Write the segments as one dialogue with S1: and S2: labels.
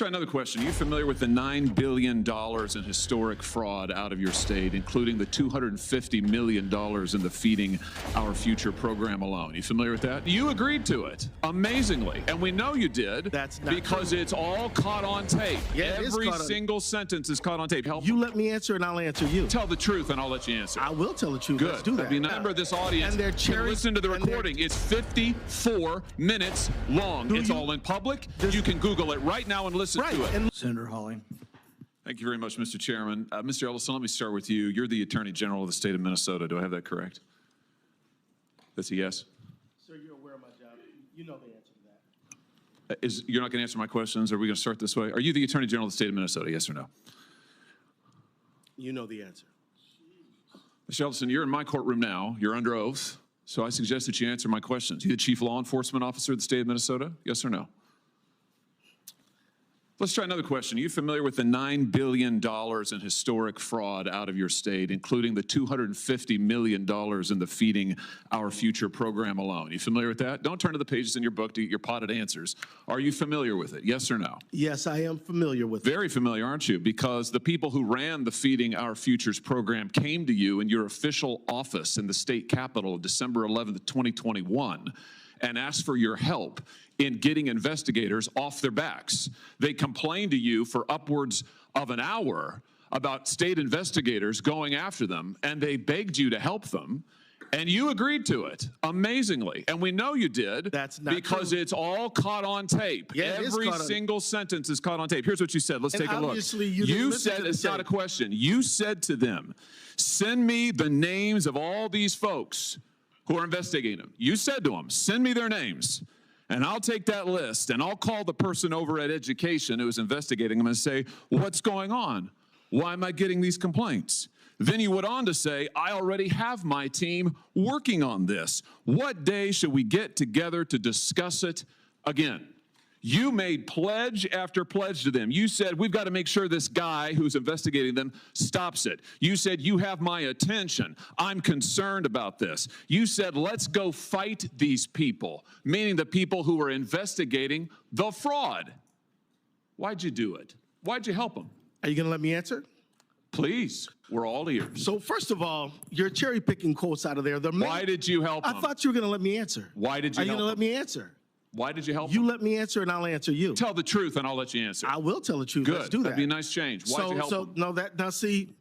S1: Try another question. Are you familiar with the $9 billion in historic fraud out of your state, including the $250 million in the Feeding Our Future program alone? You familiar with that? You agreed to it, amazingly. And we know you did.
S2: That's not
S1: because
S2: true.
S1: It's all caught on tape.
S2: Yeah,
S1: Every single sentence is caught on tape. Help
S2: you let me answer and I'll answer you.
S1: Tell the truth and I'll let you answer.
S2: I will tell the truth.
S1: Good.
S2: Let's do that.
S1: I mean, remember this audience
S2: and
S1: can listen to the recording. It's 54 minutes long. It's all in public. You can Google it right now and listen to it.
S2: And
S3: Senator Hawley.
S1: Thank you very much, Mr. Chairman. Mr. Ellison, let me start with you. You're the Attorney General of the state of Minnesota. Do I have that correct? That's a yes?
S2: Sir, you're aware of my job. You know the answer to that.
S1: You're not going to answer my questions? Are we going to start this way? Are you the Attorney General of the state of Minnesota, yes or no?
S2: You know the answer.
S1: Mr. Ellison, you're in my courtroom now. You're under oath. So I suggest that you answer my questions. You the Chief Law Enforcement Officer of the state of Minnesota, yes or no? Let's try another question. Are you familiar with the $9 billion in historic fraud out of your state, including the $250 million in the Feeding Our Future program alone? You familiar with that? Don't turn to the pages in your book to get your potted answers. Are you familiar with it? Yes or no?
S2: Yes, I am familiar with it.
S1: Very familiar, aren't you? Because the people who ran the Feeding Our Futures program came to you in your official office in the state capitol December 11th, 2021, and asked for your help in getting investigators off their backs. They complained to you for upwards of an hour about state investigators going after them, and they begged you to help them, and you agreed to it, amazingly. And we know you did.
S2: That's not
S1: because
S2: true.
S1: It's all caught on tape.
S2: Yeah,
S1: Every single sentence is caught on tape. Here's what you said. Let's take a look.
S2: You
S1: said, it's not a question. You said to them, send me the names of all these folks who are investigating them. You said to them, send me their names, and I'll take that list, and I'll call the person over at Education who is investigating them and say, what's going on? Why am I getting these complaints? Then you went on to say, I already have my team working on this. What day should we get together to discuss it again? You made pledge after pledge to them. You said, we've got to make sure this guy who's investigating them stops it. You said, you have my attention. I'm concerned about this. You said, let's go fight these people, meaning the people who are investigating the fraud. Why'd you do it? Why'd you help them?
S2: Are you going to let me answer?
S1: Please, we're all ears.
S2: So first of all, you're cherry picking quotes out of there.
S1: Why did you help them?
S2: I thought you were going to let me answer.
S1: Why did you help them?
S2: Are you going to let me answer?
S1: Why did you help
S2: You
S1: them?
S2: let me answer and I'll answer you.
S1: Tell the truth and I'll let you answer.
S2: I will tell the truth.
S1: Good.
S2: Let's do that.
S1: That'd be a nice change. Why'd you help them?
S2: Now see,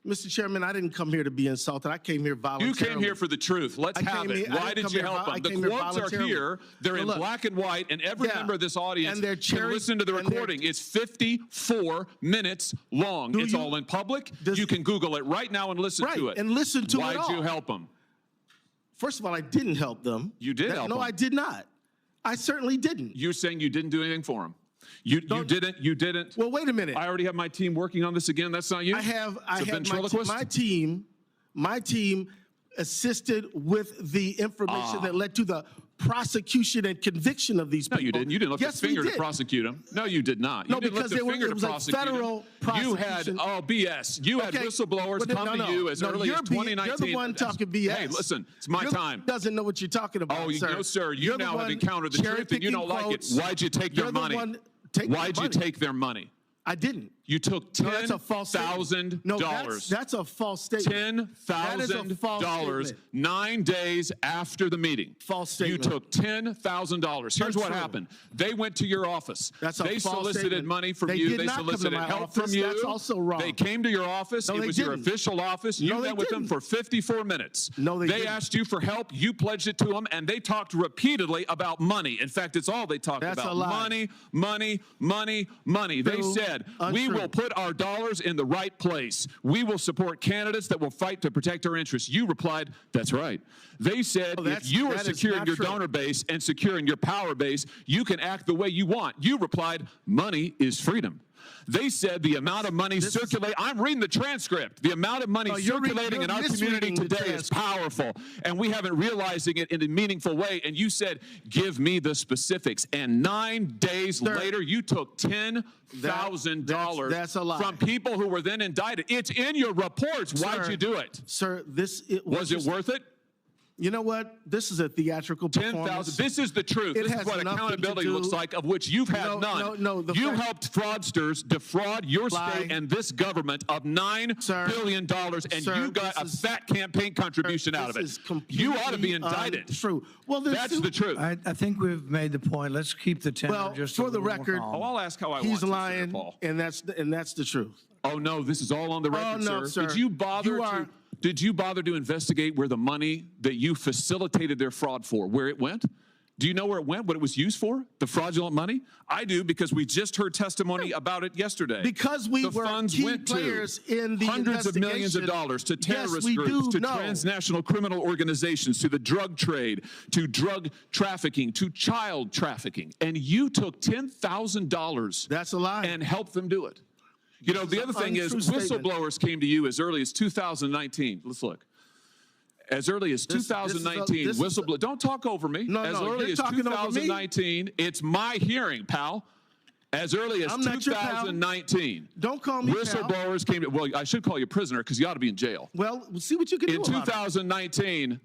S2: Mr. Chairman, I didn't come here to be insulted. I came here voluntarily.
S1: You came here for the truth. Let's have it. Why did you help them? The quotes are here. They're in black and white, and every member of this audience can listen to the recording. It's 54 minutes long. It's all in public. You can Google it right now and listen to it.
S2: And listen to it all.
S1: Why'd you help them?
S2: First of all, I didn't help them.
S1: You did help them.
S2: No, I did not. I certainly didn't.
S1: You're saying you didn't do anything for them. You didn't.
S2: Well, wait a minute.
S1: I already have my team working on this again. That's not you?
S2: I have my team assisted with the information that led to the prosecution and conviction of these people.
S1: No, you didn't. You didn't lift a finger to prosecute them. No, you did not. You didn't lift a finger to prosecute them.
S2: Federal prosecution.
S1: You had, BS. You had whistleblowers come to you as early as 2019.
S2: You're the one talking BS.
S1: Hey, listen, it's my time.
S2: Doesn't know what you're talking about, sir.
S1: No, sir. You now have encountered the truth and you don't like it. Why'd you take their money? Why'd you take their money?
S2: I didn't.
S1: You took $10,000.
S2: No, that's a false statement.
S1: $10,000 9 days after the meeting.
S2: False statement.
S1: You took $10,000. Here's what happened. They went to your office.
S2: They
S1: solicited money from you. They solicited help from you.
S2: That's also wrong.
S1: They came to your office. It was your official office. You met with them for 54 minutes.
S2: No, they didn't.
S1: They asked you for help. You pledged it to them, and they talked repeatedly about money. In fact, it's all they talked about.
S2: That's a lie.
S1: Money, money, money, money. They said, we will put our dollars in the right place. We will support candidates that will fight to protect our interests. You replied, that's right. They said, if you are securing your donor base and securing your power base, you can act the way you want. You replied, money is freedom. They said the amount of money circulating, I'm reading the transcript, the amount of money circulating in our community today is powerful, and we haven't realizing it in a meaningful way. And you said, give me the specifics. And 9 days later, you took $10,000 from people who were then indicted. It's in your reports. Why'd you do it?
S2: Sir,
S1: was it worth it?
S2: You know what? This is a theatrical performance.
S1: 10,000. This is the truth. This is what accountability looks like, of which you've had none. You helped fraudsters defraud your state and this government of $9 billion, and you got a fat campaign contribution out of it. You ought to be indicted.
S2: True. Well,
S1: that's the truth.
S3: I think we've made the point. Let's keep the tenor just
S2: for the record.
S1: I'll ask how I want
S2: he's
S1: to,
S2: lying,
S1: Paul.
S2: and that's the truth.
S1: Oh no, this is all on the record,
S2: no, sir.
S1: Did you bother to? Did you bother to investigate where the money that you facilitated their fraud for, where it went? Do you know where it went, what it was used for, the fraudulent money? I do, because we just heard testimony about it yesterday.
S2: Because we were key players in the
S1: hundreds of millions of dollars to terrorist groups, to transnational criminal organizations, to the drug trade, to drug trafficking, to child trafficking. And you took $10,000
S2: That's a lie.
S1: And helped them do it. You know, the other thing is, whistleblowers came to you as early as 2019. Let's look. As early as 2019, whistleblower. Don't talk over me. As early as 2019, it's my hearing, pal. As early as 2019.
S2: Don't call me
S1: whistleblowers came to, well, I should call you prisoner because you ought to be in jail.
S2: Well, we'll see what you can do.
S1: In 2019,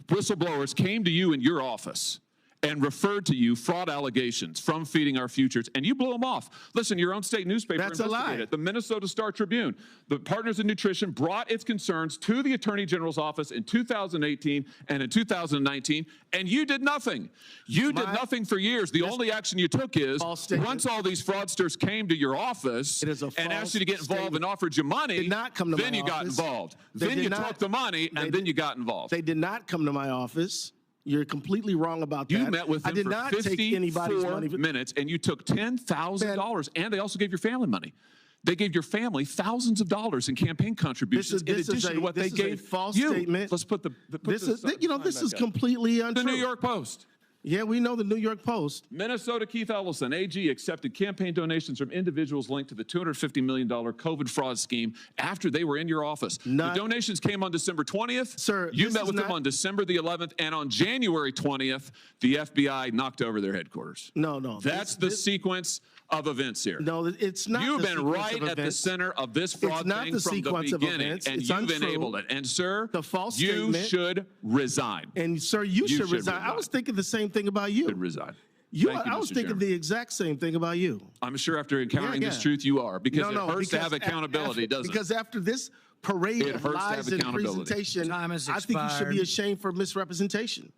S1: whistleblowers came to you in your office and referred to you fraud allegations from Feeding Our Futures, and you blew them off. Listen, your own state newspaper investigated it. The Minnesota Star Tribune, the Partners in Nutrition, brought its concerns to the Attorney General's office in 2018 and in 2019, and you did nothing. You did nothing for years. The only action you took is, once all these fraudsters came to your office and asked you to get involved and offered you money, then you got involved. Then you took the money, and then you got involved.
S2: They did not come to my office. You're completely wrong about that.
S1: You met with them for 54 minutes, and you took $10,000, and they also gave your family money. They gave your family thousands of dollars in campaign contributions in addition to what they gave you.
S2: Statement.
S1: Let's put the
S2: this is completely untrue.
S1: The New York Post.
S2: Yeah, we know the New York Post.
S1: Minnesota Keith Ellison, AG, accepted campaign donations from individuals linked to the $250 million COVID fraud scheme after they were in your office. The donations came on December 20th.
S2: Sir,
S1: you met with them on December the 11th, and on January 20th, the FBI knocked over their headquarters.
S2: No.
S1: That's the sequence of events here.
S2: No, it's not.
S1: You've been right at the center of this fraud thing from the beginning, and you've enabled it. And sir, you should resign.
S2: And sir, you should resign. I was thinking the same thing about you.
S1: Resign.
S2: I was thinking the exact same thing about you.
S1: I'm sure after encountering this truth, you are, because it hurts to have accountability, doesn't it?
S2: Because after this parade of lies and presentation, I think you should be ashamed for misrepresentation.